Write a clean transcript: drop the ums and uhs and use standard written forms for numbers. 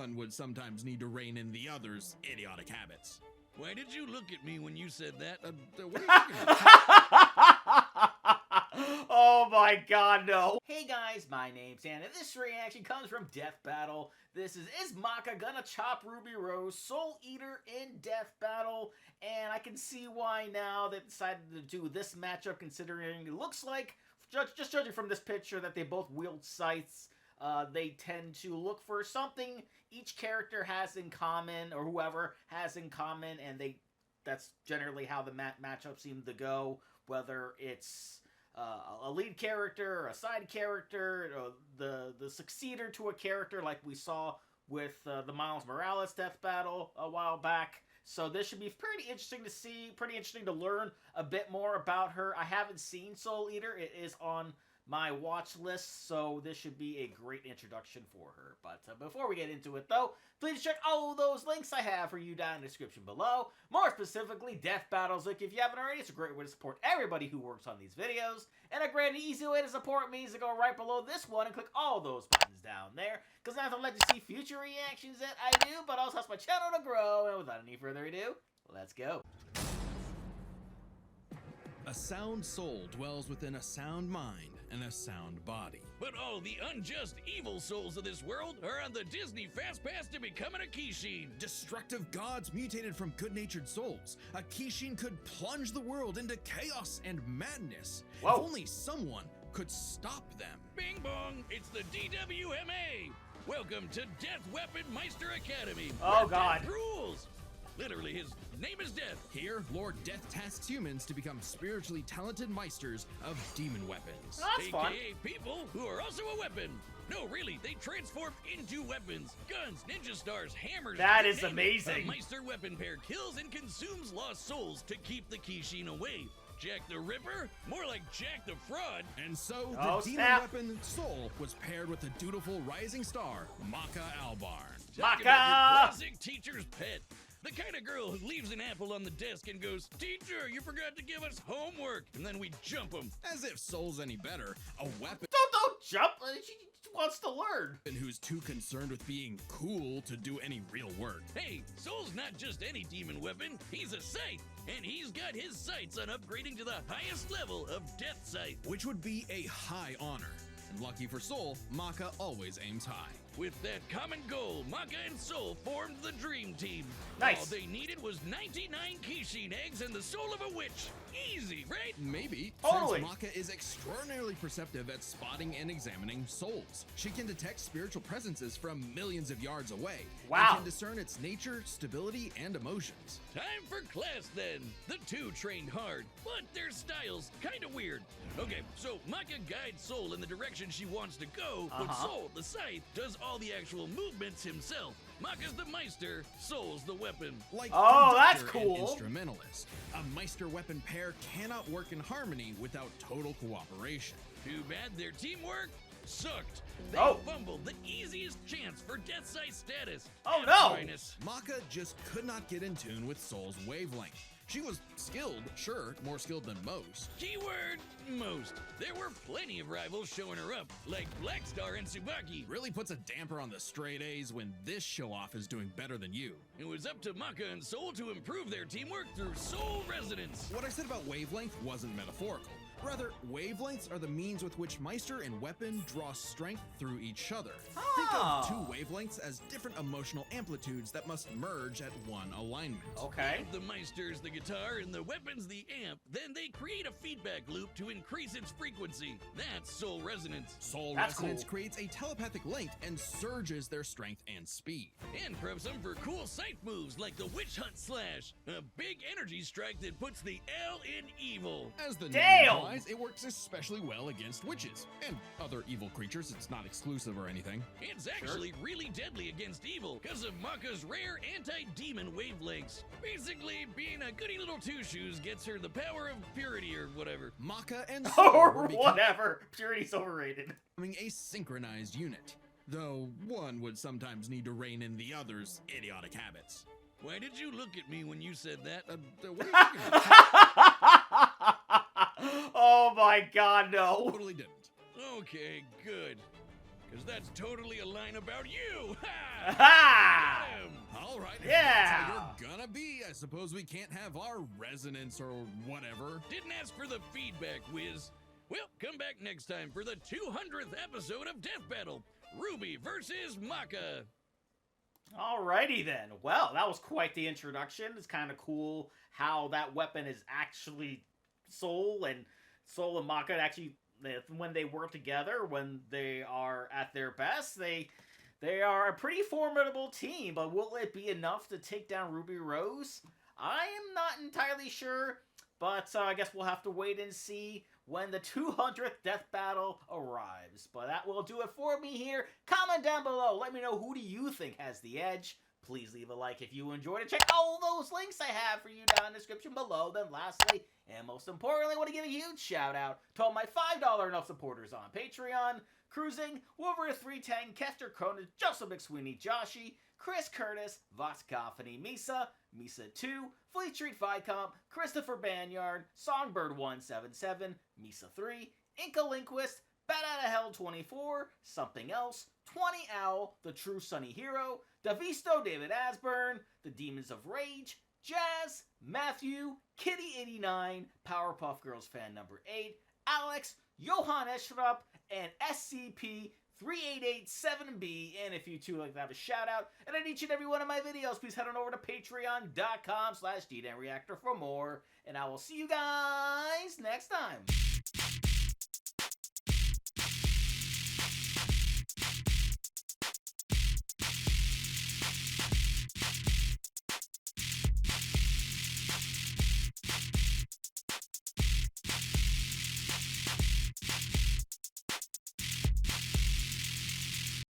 one would sometimes need to rein in the other's idiotic habits. Why did you look at me when you said that? What are you looking at? Oh my god, no. Hey guys, my name's Anna. This reaction comes from Death Battle. This is Maka gonna chop Ruby Rose, Soul Eater in Death Battle? And I can see why now they decided to do this matchup, considering it looks like, just judging from this picture, that they both wield scythes. They tend to look for something each character has in common, or whoever has in common, and that's generally how the matchup seemed to go, whether it's a lead character, or a side character, or the successor to a character, like we saw with the Miles Morales Death Battle a while back. So this should be pretty interesting to see, pretty interesting to learn a bit more about her. I haven't seen Soul Eater. It is on my watch list, so this should be a great introduction for her. But before we get into it, though, please check all those links I have for you down in the description below. More specifically, Death Battle's link. If you haven't already, it's a great way to support everybody who works on these videos. And a great and easy way to support me is to go right below this one and click all those buttons down there, because not only let you see future reactions that I do, but also helps my channel to grow. And without any further ado, let's go. A sound soul dwells within a sound mind and a sound body. But all the unjust evil souls of this world are on the Disney Fast Pass to becoming a Kishin. Destructive gods mutated from good-natured souls. A Kishin could plunge the world into chaos and madness. Whoa. If only someone could stop them. Bing bong, it's the DWMA. Welcome to Death Weapon Meister Academy. Oh, where God. Death rules. Literally, his name is Death. Here, Lord Death tasks humans to become spiritually talented meisters of demon weapons. That's fun. AKA people who are also a weapon. No, really, they transform into weapons. Guns, ninja stars, hammers. That you is name it. amazing. A Meister weapon pair kills and consumes lost souls to keep the Kishin away. Jack the Ripper? More like Jack the Fraud. And so, Oh, the demon snap. weapon Soul was paired with the dutiful rising star, Maka Albarn. Talk about your Maka! classic teacher's pet. The kind of girl who leaves an apple on the desk and goes, "Teacher, you forgot to give us homework." And then we jump them. As if Soul's any better, a weapon Don't jump. She wants to learn. who's too concerned with being cool to do any real work. Hey, Soul's not just any demon weapon. He's a scythe. And he's got his sights on upgrading to the highest level of Death Scythe. Which would be a high honor. And lucky for Soul, Maka always aims high. With that common goal, Maka and Soul formed the Dream Team. Nice. All they needed was 99 Kishin eggs and the soul of a witch. Easy, right? Maybe, Totally. since Maka is extraordinarily perceptive at spotting and examining souls. She can detect spiritual presences from millions of yards away. Wow. And can discern its nature, stability, and emotions. Time for class then. The two trained hard, but their styles kinda weird. Okay, so Maka guides Soul in the direction she wants to go, but Soul, the scythe, does all the actual movements himself. Maka's the Meister, Soul's the weapon. Like Oh, that's conductor and cool. instrumentalist, a Meister weapon pair cannot work in harmony without total cooperation. Too bad their teamwork sucked. They Oh. fumbled the easiest chance for Death Scythe status. Oh, F no. minus. Maka just could not get in tune with Soul's wavelength. She was skilled, sure, more skilled than most. Keyword, most. There were plenty of rivals showing her up, like Black Star and Tsubaki. Really puts a damper on the straight A's when this show-off is doing better than you. It was up to Maka and Soul to improve their teamwork through Soul Resonance. What I said about wavelength wasn't metaphorical. Rather, wavelengths are the means with which Meister and weapon draw strength through each other. Think of two wavelengths as different emotional amplitudes that must merge at one alignment. Okay. If the Meister's the guitar and the weapon's the amp, then they create a feedback loop to increase its frequency. That's Soul Resonance. Soul That's Resonance cool. creates a telepathic link and surges their strength and speed. And preps them for cool scythe moves like the Witch Hunt Slash, a big energy strike that puts the L in evil. As the name Damn! implies, it works especially well against witches and other evil creatures. It's not exclusive or anything. It's actually really deadly against evil because of Maka's rare anti-demon wavelengths. Basically, being a goody little two-shoes gets her the power of purity or whatever. Maka and Soul were Or becoming whatever. Purity's overrated. a synchronized unit, though one would sometimes need to rein in the other's idiotic habits. Why did you look at me when you said that? What are you looking at? Oh my god, no. Totally didn't. Okay, good. Because that's totally a line about you! Ha! Ha! I suppose we can't have our resonance or whatever. Didn't ask for the feedback, Wiz. Well, come back next time for the 200th episode of Death Battle, RWBY versus Maka. Alrighty then. Well, that was quite the introduction. It's kind of cool how that weapon is actually Soul and Maka actually, when they work together, when they are at their best, they are a pretty formidable team. But will it be enough to take down Ruby Rose? I am not entirely sure, but I guess we'll have to wait and see when the 200th death battle arrives. But that will do it for me here. Comment down below. Let me know, who do you think has the edge? Please leave a like if you enjoyed it. Check all those links I have for you down in the description below. Then lastly, and most importantly, I want to give a huge shout out to all my $5 and up supporters on Patreon. Cruising, Wolverine 310, Kester Cronin, Joseph McSweeney, Joshi, Chris Curtis, Voskophony, Misa 2, Fleet Street Vicomp, Christopher Banyard, Songbird 177, Misa 3, Inca Linquist, Bat Outta Hell 24, Something Else, 20 Owl, The True Sunny Hero, Davisto David Asburn, The Demons of Rage, Jazz, Matthew, Kitty 89, Powerpuff Girls fan number 8, Alex, Johan Eschrup, and SCP-3887B. And if you too like to have a shout out and in each and every one of my videos, please head on over to patreon.com/DDanReactor for more. And I will see you guys next time.